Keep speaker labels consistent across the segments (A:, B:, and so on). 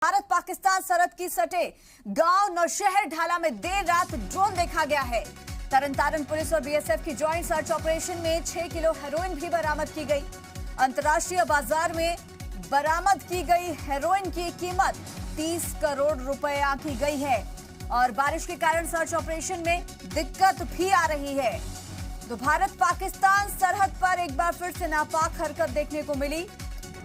A: भारत पाकिस्तान सरहद की सटे गांव नौशहर ढाला में देर रात ड्रोन देखा गया है। तरन पुलिस और बीएसएफ की जॉइंट सर्च ऑपरेशन में 6 किलो हेरोइन भी बरामद की गई। अंतर्राष्ट्रीय बाजार में बरामद की गई हेरोइन की कीमत 30 करोड़ रुपए आंकी गई है और बारिश के कारण सर्च ऑपरेशन में दिक्कत भी आ रही है। तो भारत पाकिस्तान सरहद पर एक बार फिर से नापाक हरकत देखने को मिली।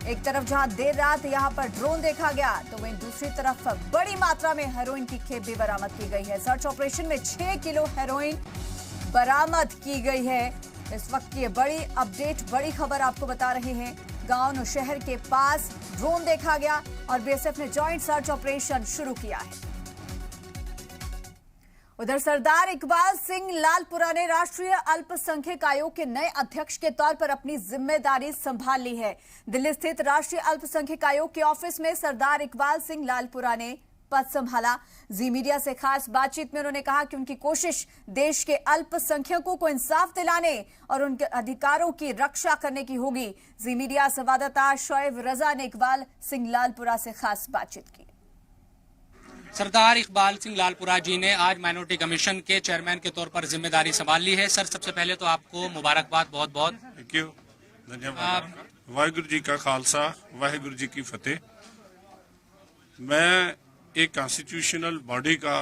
A: एक तरफ जहां देर रात यहां पर ड्रोन देखा गया तो वहीं दूसरी तरफ बड़ी मात्रा में हेरोइन की खेप भी बरामद की गई है। सर्च ऑपरेशन में 6 किलो हेरोइन बरामद की गई है। इस वक्त की बड़ी अपडेट, बड़ी खबर आपको बता रहे हैं। गांव नौशहर के पास ड्रोन देखा गया और बीएसएफ ने जॉइंट सर्च ऑपरेशन शुरू किया है। उधर सरदार इकबाल सिंह लालपुरा ने राष्ट्रीय अल्पसंख्यक आयोग के नए अध्यक्ष के तौर पर अपनी जिम्मेदारी संभाल ली है। दिल्ली स्थित राष्ट्रीय अल्पसंख्यक आयोग के ऑफिस में सरदार इकबाल सिंह लालपुरा ने पद संभाला। जी मीडिया से खास बातचीत में उन्होंने कहा कि उनकी कोशिश देश के अल्पसंख्यकों को इंसाफ दिलाने और उनके अधिकारों की रक्षा करने की होगी। जी मीडिया संवाददाता शोएब रजा ने इकबाल सिंह लालपुरा से खास बातचीत की।
B: सरदार इकबाल सिंह लालपुरा जी ने आज माइनॉरिटी कमीशन के चेयरमैन के तौर पर जिम्मेदारी संभाल ली है। सर, सबसे पहले तो आपको मुबारकबाद, बहुत बहुत
C: थैंक यू, धन्यवाद। वाहिगुरु जी का खालसा, वाहिगुरु जी की फतेह। मैं एक कॉन्स्टिट्यूशनल बॉडी का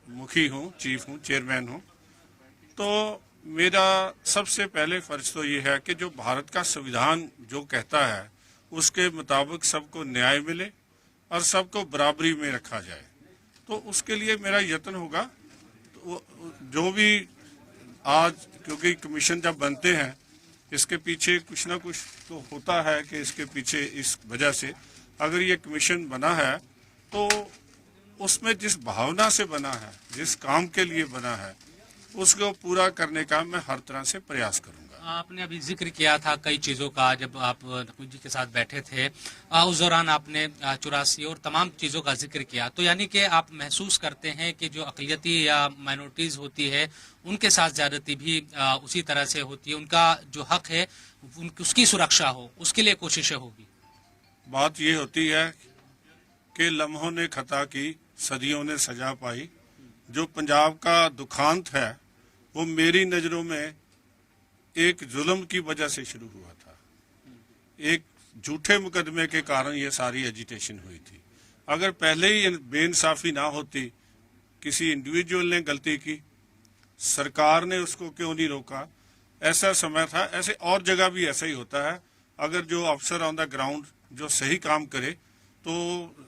C: मुखी हूँ, चीफ हूँ, चेयरमैन हूँ। तो मेरा सबसे पहले फर्ज तो ये है कि जो भारत का संविधान जो कहता है उसके मुताबिक सबको न्याय मिले और सबको बराबरी में रखा जाए। तो उसके लिए मेरा यत्न होगा। तो जो भी आज, क्योंकि कमीशन जब बनते हैं इसके पीछे कुछ ना कुछ तो होता है कि इसके पीछे इस वजह से अगर ये कमीशन बना है तो उसमें जिस भावना से बना है, जिस काम के लिए बना है, उसको पूरा करने का मैं हर तरह से प्रयास करूँगा।
B: आपने अभी जिक्र किया था कई चीज़ों का, जब आप नकवी जी के साथ बैठे थे उस दौरान आपने 84 और तमाम चीज़ों का जिक्र किया। तो यानी कि आप महसूस करते हैं कि जो अक़लियती या माइनॉरिटीज़ होती है उनके साथ ज़्यादती भी उसी तरह से होती है, उनका जो हक है उसकी सुरक्षा हो, उसके लिए कोशिशें होगी।
C: बात ये होती है कि लम्हों ने खता की, सदियों ने सजा पाई। जो पंजाब का दुखांत है वो मेरी नज़रों में एक जुल्म की वजह से शुरू हुआ था। एक झूठे मुकदमे के कारण ये सारी एजिटेशन हुई थी। अगर पहले ही बेइंसाफी ना होती, किसी इंडिविजुअल ने गलती की, सरकार ने उसको क्यों नहीं रोका, ऐसा समय था। ऐसे और जगह भी ऐसा ही होता है। अगर जो अफसर ऑन द ग्राउंड जो सही काम करे तो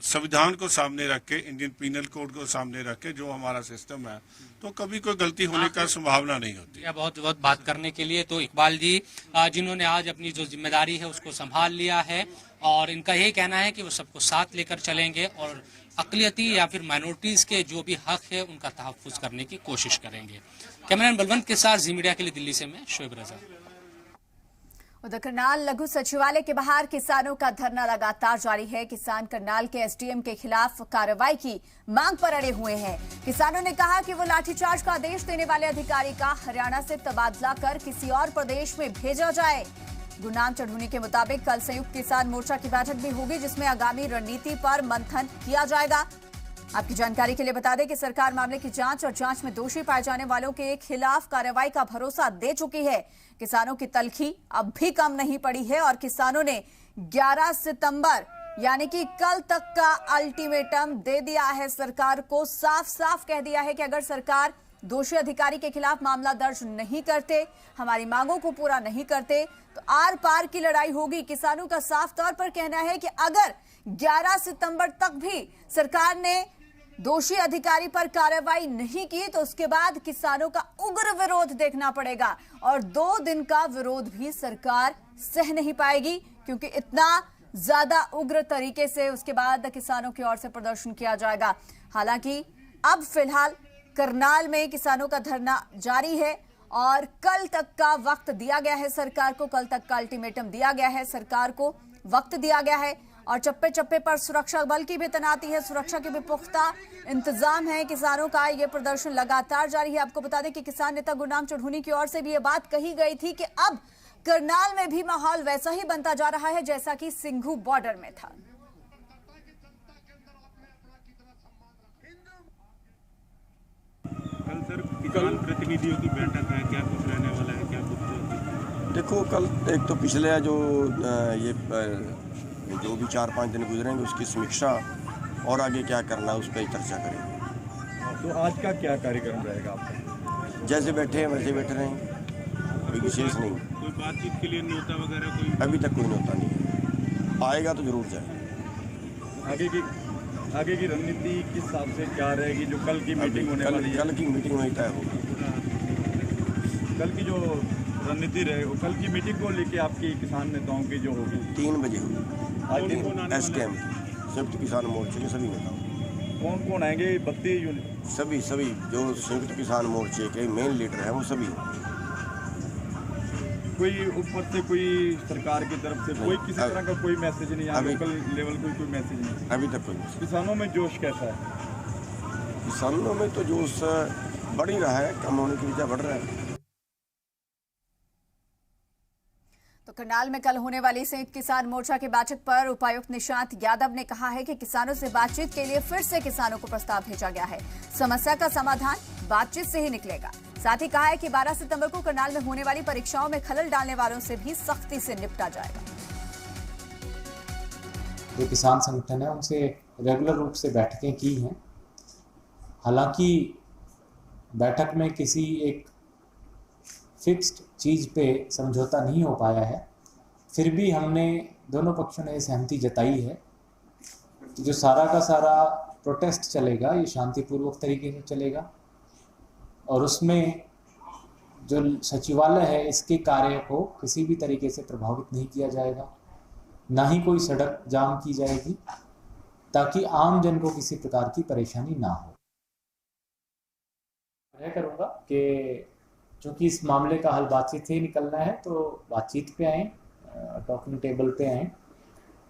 C: संविधान को सामने रख के, इंडियन पीनल कोड को सामने रख के जो हमारा सिस्टम है, तो कभी कोई गलती होने का संभावना नहीं होती।
B: बहुत बहुत बात करने के लिए। तो इकबाल जी जिन्होंने आज अपनी जो जिम्मेदारी है उसको संभाल लिया है और इनका यही कहना है कि वो सबको साथ लेकर चलेंगे और अक़लियती या फिर माइनॉरिटीज़ के जो भी हक है उनका तहफ़्फ़ुज़ करने की कोशिश करेंगे। कैमरामैन बलवंत के साथ जी मीडिया के लिए दिल्ली से मैं शोएब रजा।
A: उधर करनाल लघु सचिवालय के बाहर किसानों का धरना लगातार जारी है। किसान करनाल के एसडीएम के खिलाफ कार्रवाई की मांग पर अड़े हुए हैं। किसानों ने कहा कि वो लाठीचार्ज का आदेश देने वाले अधिकारी का हरियाणा से तबादला कर किसी और प्रदेश में भेजा जाए। गुरनाम चढ़ूनी के मुताबिक कल संयुक्त किसान मोर्चा की बैठक भी होगी जिसमें आगामी रणनीति पर मंथन किया जाएगा। आपकी जानकारी के लिए बता दें कि सरकार मामले की जांच और जांच में दोषी पाए जाने वालों के खिलाफ कार्रवाई का भरोसा दे चुकी है। किसानों की तलखी अब भी कम नहीं पड़ी है और किसानों ने 11 सितंबर यानी कि कल तक का अल्टीमेटम दे दिया है सरकार को। साफ साफ कह दिया है कि अगर सरकार दोषी अधिकारी के खिलाफ मामला दर्ज नहीं करते, हमारी मांगों को पूरा नहीं करते, तो आर पार की लड़ाई होगी। किसानों का साफ तौर पर कहना है कि अगर 11 सितंबर तक भी सरकार ने दोषी अधिकारी पर कार्रवाई नहीं की तो उसके बाद किसानों का उग्र विरोध देखना पड़ेगा और 2 दिन का विरोध भी सरकार सह नहीं पाएगी क्योंकि इतना ज्यादा उग्र तरीके से उसके बाद किसानों की ओर से प्रदर्शन किया जाएगा। हालांकि अब फिलहाल करनाल में किसानों का धरना जारी है और कल तक का वक्त दिया गया है सरकार को। कल तक का अल्टीमेटम दिया गया है, सरकार को वक्त दिया गया है और चप्पे चप्पे पर सुरक्षा बल की भी तैनाती है, सुरक्षा के भी पुख्ता इंतजाम है। किसानों का ये प्रदर्शन लगातार जारी है। आपको बता दें कि किसान नेता गुरनाम चढ़ूनी की ओर से भी ये बात कही गई थी कि अब करनाल में भी माहौल वैसा ही बनता जा रहा है जैसा कि सिंघू बॉर्डर में था।
D: सर, किसान प्रतिनिधियों की बैठक है, क्या कुछ रहने वाला है, क्या कुछ?
E: देखो, कल एक तो पिछले जो भी 4-5 दिन गुजरेंगे उसकी समीक्षा और आगे क्या करना है उस पर चर्चा करेंगे।
D: तो आज का क्या कार्यक्रम रहेगा आपका?
E: जैसे बैठे हैं वैसे बैठे रहेंगे, कोई विशेष नहीं।
D: कोई बातचीत के लिए न्योता वगैरह कोई?
E: अभी तक कोई न्योता नहीं है, आएगा तो जरूर जाए।
D: आगे की रणनीति किस हिसाब से क्या रहेगी जो कल की मीटिंग होने वाली है?
E: कल की मीटिंग में तय होगी।
D: कल की जो रणनीति रहेगी, कल की मीटिंग को लेके आपकी किसान नेताओं की जो होगी
E: 3 बजे होगी। SKM संयुक्त किसान मोर्चे के सभी नेता,
D: कौन कौन आएंगे? 32 यूनिट
E: सभी जो संयुक्त किसान मोर्चे के मेन लीडर हैं वो सभी।
D: कोई ऊपर से कोई सरकार की तरफ से कोई किसी तरह का कोई मैसेज नहीं आया? लोकल लेवल कोई मैसेज नहीं?
E: अभी तक कोई नहीं।
D: किसानों में जोश कैसा है?
E: किसानों में तो जोश बढ़ ही रहा है, कम होने की वजह बढ़ रहा है।
A: तो करनाल में कल होने वाली संयुक्त किसान मोर्चा की बैठक पर उपायुक्त निशांत यादव ने कहा है कि किसानों से बातचीत के लिए फिर से किसानों को प्रस्ताव भेजा गया है। समस्या का समाधान बातचीत से ही निकलेगा। साथ ही कहा है कि 12 सितंबर को करनाल में होने वाली परीक्षाओं में खलल डालने वालों से भी सख्ती से निपटा जाएगा।
F: जो किसान संगठन है उनसे रेगुलर रूप से बैठकें की हैं। हालांकि बैठक में किसी एक फिक्स्ड चीज़ पे समझौता नहीं हो पाया है, फिर भी हमने दोनों पक्षों ने सहमति जताई है कि जो सारा का सारा प्रोटेस्ट चलेगा ये शांतिपूर्वक तरीके से चलेगा और उसमें जो सचिवालय है इसके कार्य को किसी भी तरीके से प्रभावित नहीं किया जाएगा, ना ही कोई सड़क जाम की जाएगी ताकि आम जन को किसी प्रकार की परेशानी ना हो। मैं करूँगा कि चूँकि इस मामले का हल बातचीत से ही निकलना है तो बातचीत पे आएँ, टॉकिंग टेबल पे आएँ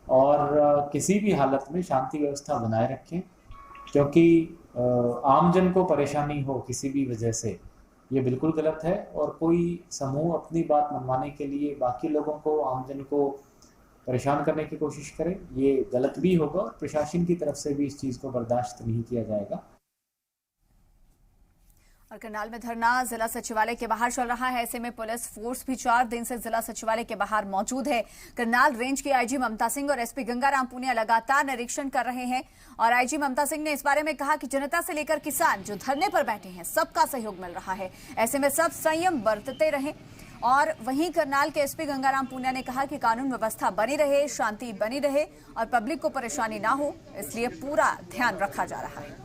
F: और किसी भी हालत में शांति व्यवस्था बनाए रखें, क्योंकि आम जन को परेशानी हो किसी भी वजह से ये बिल्कुल गलत है और कोई समूह अपनी बात मनवाने के लिए बाकी लोगों को, आम जन को परेशान करने की कोशिश करे, ये गलत भी होगा और प्रशासन की तरफ से भी इस चीज़ को बर्दाश्त नहीं किया जाएगा।
A: और करनाल में धरना जिला सचिवालय के बाहर चल रहा है। ऐसे में पुलिस फोर्स भी 4 दिन से जिला सचिवालय के बाहर मौजूद है। करनाल रेंज की आईजी ममता सिंह और एसपी गंगाराम पुनिया लगातार निरीक्षण कर रहे हैं और आईजी ममता सिंह ने इस बारे में कहा कि जनता से लेकर किसान जो धरने पर बैठे हैं सबका सहयोग मिल रहा है, ऐसे में सब संयम बरतते रहें। और वहीं करनाल के एसपी गंगाराम पुनिया ने कहा कि कानून व्यवस्था बनी रहे, शांति बनी रहे और पब्लिक को परेशानी ना हो, इसलिए पूरा ध्यान रखा जा रहा है।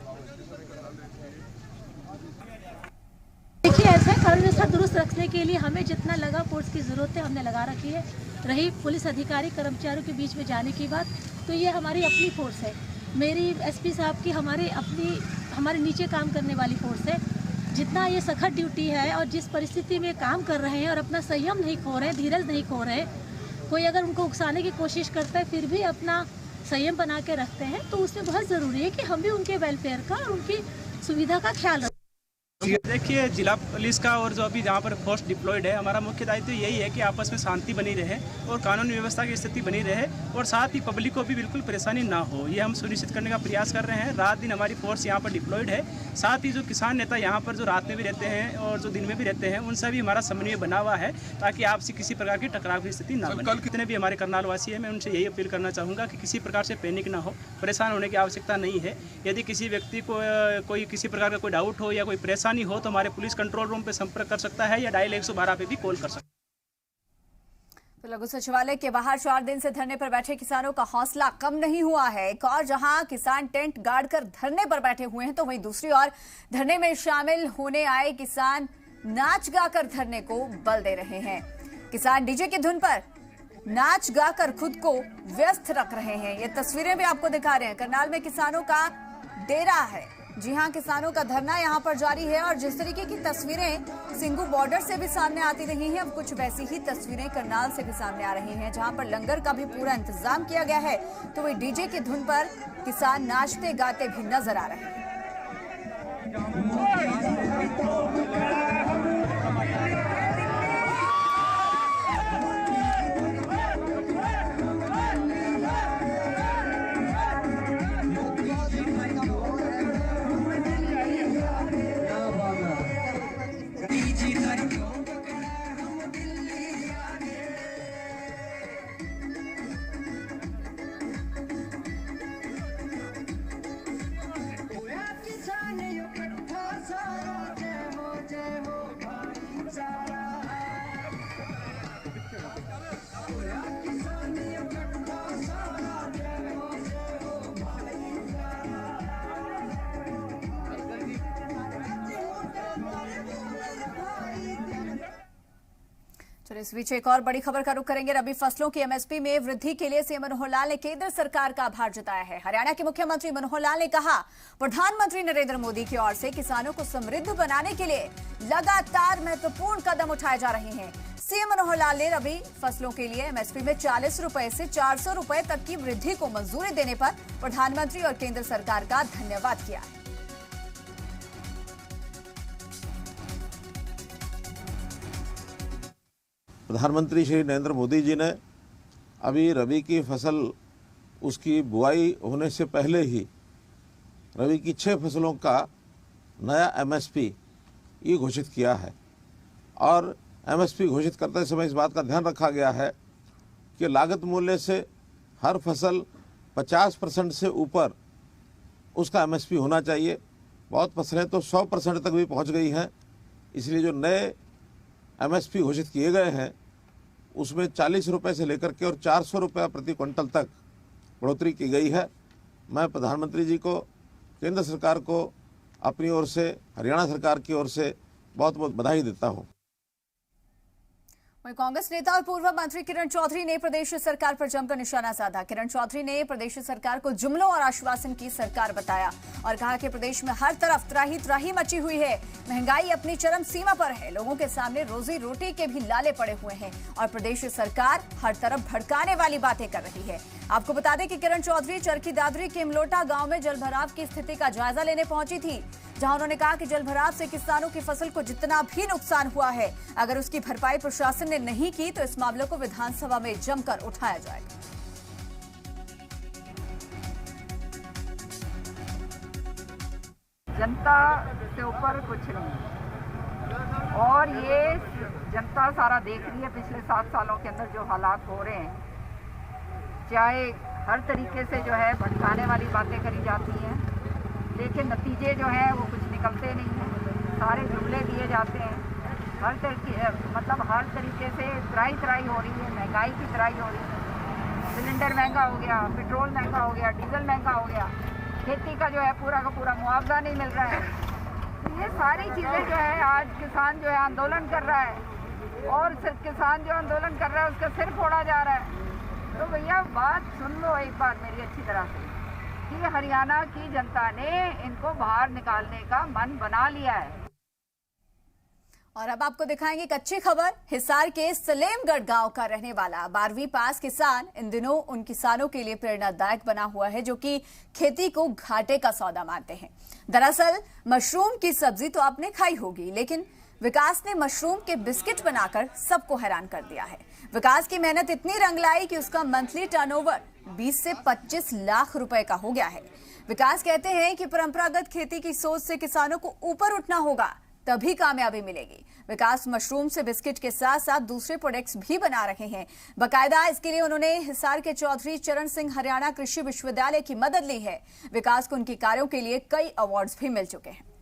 G: देखिए, ऐसा कानून व्यवस्था दुरुस्त रखने के लिए हमें जितना लगा फोर्स की जरूरत है हमने लगा रखी है। रही पुलिस अधिकारी कर्मचारियों के बीच में जाने की बात, तो ये हमारी अपनी फोर्स है, मेरी एसपी साहब की हमारे नीचे काम करने वाली फोर्स है। जितना ये सख्त ड्यूटी है और जिस परिस्थिति में काम कर रहे हैं और अपना संयम नहीं खो रहे हैं, धीरज नहीं खो रहे हैं, कोई अगर उनको उकसाने की कोशिश करता है फिर भी अपना संयम बना के रखते हैं, तो उसमें बहुत ज़रूरी है कि हम भी उनके वेलफेयर का और उनकी सुविधा का ख्याल रखें।
H: देखिए, जिला पुलिस का और जो अभी जहाँ पर फोर्स डिप्लॉयड है, हमारा मुख्य दायित्व यही है कि आपस में शांति बनी रहे और कानून व्यवस्था की स्थिति बनी रहे और साथ ही पब्लिक को भी बिल्कुल परेशानी ना हो, ये हम सुनिश्चित करने का प्रयास कर रहे हैं। रात दिन हमारी फोर्स यहाँ पर डिप्लॉयड है। साथ ही जो किसान नेता यहाँ पर जो रात में भी रहते हैं और जो दिन में भी रहते हैं, उनसे भी हमारा समन्वय बना हुआ है ताकि आपसी किसी प्रकार की टकराव की स्थिति ना बने। कितने भी हमारे करनाल वासी है, मैं उनसे यही अपील करना चाहूँगा कि किसी प्रकार से पैनिक ना हो, परेशान होने की आवश्यकता नहीं है। यदि किसी व्यक्ति को कोई किसी प्रकार का कोई डाउट हो या कोई परेशानी हो तो हमारे पुलिस कंट्रोल रूम पे संपर्क कर सकता है या डायल 112 पे भी कॉल कर सकता है।
A: तो लघु सचिवालय के बाहर 4 दिन से धरने पर बैठे किसानों का हौसला कम नहीं हुआ है। एक और जहां किसान टेंट गाड़ कर धरने पर बैठे हुए हैं, तो वहीं दूसरी ओर धरने में शामिल होने आए किसान नाच गाकर धरने को बल दे रहे हैं। किसान डीजे की धुन पर नाच गाकर खुद को व्यस्त रख रहे हैं। ये तस्वीरें भी आपको दिखा रहे हैं। करनाल में किसानों का डेरा है। जी हां, किसानों का धरना यहां पर जारी है और जिस तरीके की तस्वीरें सिंगू बॉर्डर से भी सामने आती रही हैं, अब कुछ वैसी ही तस्वीरें करनाल से भी सामने आ रही हैं, जहां पर लंगर का भी पूरा इंतजाम किया गया है। तो वही डीजे की धुन पर किसान नाचते गाते भी नजर आ रहे हैं। फिर इस बीच एक और बड़ी खबर का रुख करेंगे। रबी फसलों की एमएसपी में वृद्धि के लिए सीएम मनोहर लाल ने केंद्र सरकार का आभार जताया है। हरियाणा के मुख्यमंत्री मनोहर लाल ने कहा, प्रधानमंत्री नरेंद्र मोदी की ओर से किसानों को समृद्ध बनाने के लिए लगातार महत्वपूर्ण कदम उठाए जा रहे हैं। सीएम मनोहर लाल ने रबी फसलों के लिए एमएसपी में 40 रुपए से 400 रुपए तक की वृद्धि को मंजूरी देने पर प्रधानमंत्री और केंद्र सरकार का धन्यवाद किया है।
I: प्रधानमंत्री श्री नरेंद्र मोदी जी ने अभी रबी की फसल उसकी बुआई होने से पहले ही रबी की 6 फसलों का नया एमएसपी ये घोषित किया है। और एमएसपी घोषित करते समय इस बात का ध्यान रखा गया है कि लागत मूल्य से हर फसल 50% से ऊपर उसका एमएसपी होना चाहिए। बहुत फसलें तो 100% तक भी पहुंच गई हैं। इसलिए जो नए एमएसपी घोषित किए गए हैं उसमें 40 रुपये से लेकर के और 400 रुपये प्रति क्विंटल तक बढ़ोतरी की गई है। मैं प्रधानमंत्री जी को, केंद्र सरकार को अपनी ओर से, हरियाणा सरकार की ओर से बहुत बहुत बधाई देता हूँ।
A: वहीं कांग्रेस नेता और पूर्व मंत्री किरण चौधरी ने प्रदेश सरकार पर जमकर निशाना साधा। किरण चौधरी ने प्रदेश सरकार को जुमलों और आश्वासन की सरकार बताया और कहा कि प्रदेश में हर तरफ त्राही त्राही मची हुई है, महंगाई अपनी चरम सीमा पर है, लोगों के सामने रोजी रोटी के भी लाले पड़े हुए हैं और प्रदेश सरकार हर तरफ भड़काने वाली बातें कर रही है। आपको बता दें कि किरण चौधरी चरखी दादरी के इमलोटा गांव में जलभराव की स्थिति का जायजा लेने पहुंची थी, जहां उन्होंने कहा कि जलभराव से किसानों की फसल को जितना भी नुकसान हुआ है, अगर उसकी भरपाई प्रशासन ने नहीं की तो इस मामले को विधानसभा में जमकर उठाया जाएगा।
J: जनता से ऊपर कुछ नहीं और ये जनता सारा देख रही है। पिछले 7 सालों के अंदर जो हालात हो रहे हैं, चाहे हर तरीके से जो है भटकाने वाली बातें करी जाती हैं, लेकिन नतीजे जो हैं वो कुछ निकलते नहीं हैं। सारे जुमले दिए जाते हैं, हर तरीके से त्राही हो रही है, महंगाई की त्राही हो रही है। सिलेंडर महंगा हो गया, पेट्रोल महंगा हो गया, डीजल महंगा हो गया, खेती का जो है पूरा का पूरा मुआवजा नहीं मिल रहा है। तो ये सारी चीज़ें जो है आज किसान जो है आंदोलन कर रहा है और किसान जो आंदोलन कर रहा है उसका सिर फोड़ा जा रहा है। तो भैया बात सुन लो एक बार मेरी अच्छी तरह से कि हरियाणा की जनता ने इनको बाहर निकालने का मन बना लिया है।
A: और अब आपको दिखाएंगे एक अच्छी खबर। हिसार के सलेमगढ़ गांव का रहने वाला 12वीं पास किसान इन दिनों उन किसानों के लिए प्रेरणादायक बना हुआ है जो कि खेती को घाटे का सौदा मानते हैं। दरअसल मशरूम की सब्जी तो आपने खाई होगी, लेकिन विकास ने मशरूम के बिस्किट बनाकर सबको हैरान कर दिया है। विकास की मेहनत इतनी रंग लाई कि उसका मंथली टर्नओवर 20 से 25 लाख रुपए का हो गया है। विकास कहते हैं कि परंपरागत खेती की सोच से किसानों को ऊपर उठना होगा, तभी कामयाबी मिलेगी। विकास मशरूम से बिस्किट के साथ साथ दूसरे प्रोडक्ट्स भी बना रहे हैं। बाकायदा इसके लिए उन्होंने हिसार के चौधरी चरण सिंह हरियाणा कृषि विश्वविद्यालय की मदद ली है। विकास को उनकी कार्यों के लिए कई अवार्ड्स भी मिल चुके हैं।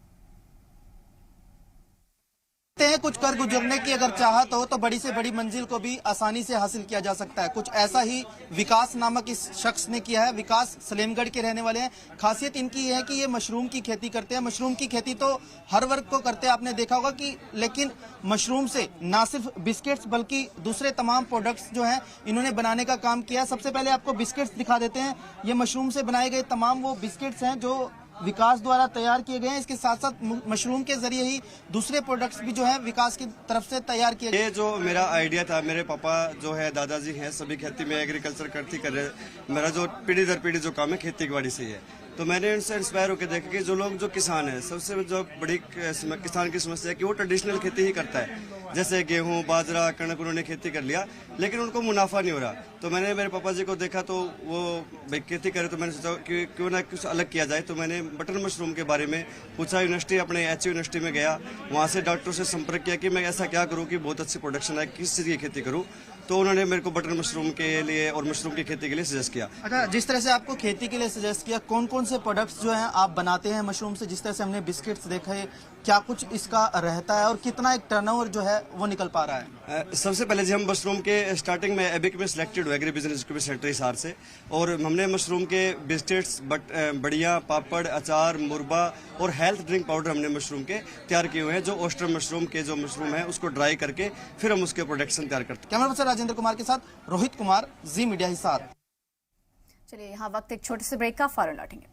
K: कुछ कर गुजरने की अगर चाहत हो तो बड़ी से बड़ी मंजिल को भी आसानी से हासिल किया जा सकता है। कुछ ऐसा ही विकास नामक इस शख्स ने किया है। विकास सलेमगढ़ के रहने वाले हैं। खासियत इनकी है कि ये मशरूम की खेती करते हैं। मशरूम की खेती तो हर वर्ग को करते हैं, आपने देखा होगा कि, लेकिन मशरूम से ना सिर्फ बिस्किट्स बल्कि दूसरे तमाम प्रोडक्ट्स जो हैं इन्होंने बनाने का काम किया। सबसे पहले आपको बिस्किट्स दिखा देते हैं। ये मशरूम से बनाए गए तमाम वो बिस्किट्स हैं जो विकास द्वारा तैयार किए गए हैं। इसके साथ साथ मशरूम के जरिए ही दूसरे प्रोडक्ट्स भी जो है विकास की तरफ से तैयार किए गए।
E: ये जो मेरा आइडिया था, मेरे पापा जो है दादाजी हैं सभी खेती में एग्रीकल्चर कर रहे। मेरा जो पीढ़ी दर पीढ़ी जो काम है खेती बाड़ी से ही है, तो मैंने इनसे इंस्पायर होकर देखा कि जो लोग जो किसान है, सबसे जो बड़ी किसान की समस्या है कि वो ट्रेडिशनल खेती ही करता है। जैसे गेहूं, बाजरा, कणक उन्होंने खेती कर लिया लेकिन उनको मुनाफा नहीं हो रहा। तो मैंने मेरे पापा जी को देखा तो वो भाई खेती करे, तो मैंने सोचा कि क्यों ना कुछ अलग किया जाए। तो मैंने बटन मशरूम के बारे में पूछा, यूनिवर्सिटी अपने HU यूनिवर्सिटी में गया, वहाँ से डॉक्टरों से संपर्क किया कि मैं ऐसा क्या करूँ कि बहुत अच्छी प्रोडक्शन है, किस चीज़ की खेती करूँ। तो उन्होंने मेरे को बटन मशरूम के लिए और मशरूम की खेती के लिए सजेस्ट किया।
K: अच्छा, जिस तरह से आपको खेती के लिए सजेस्ट किया, कौन कौन से प्रोडक्ट्स जो हैं आप बनाते हैं मशरूम से? जिस तरह से हमने बिस्किट्स देखा है, क्या कुछ इसका रहता है और कितना एक टर्नओवर जो है वो निकल पा रहा है?
E: सबसे पहले जी हम मशरूम के स्टार्टिंग में एबिक में सिलेक्टेड हुए agri business incubation centre Hisar से, और हमने मशरूम के बिस्किट्स, बढ़िया, पापड़, अचार, मुरबा और हेल्थ ड्रिंक पाउडर हमने मशरूम के तैयार किए हुए हैं, जो ओस्टर मशरूम के जो मशरूम है उसको ड्राई करके फिर हम उसके प्रोडक्शन तैयार करते हैं।
K: कैमरा पर्सन राजेंद्र कुमार के साथ रोहित कुमार, जी मीडिया हिसार।
A: चलिए यहाँ वक्त एक छोटे से ब्रेक का, फौरन लौटेंगे।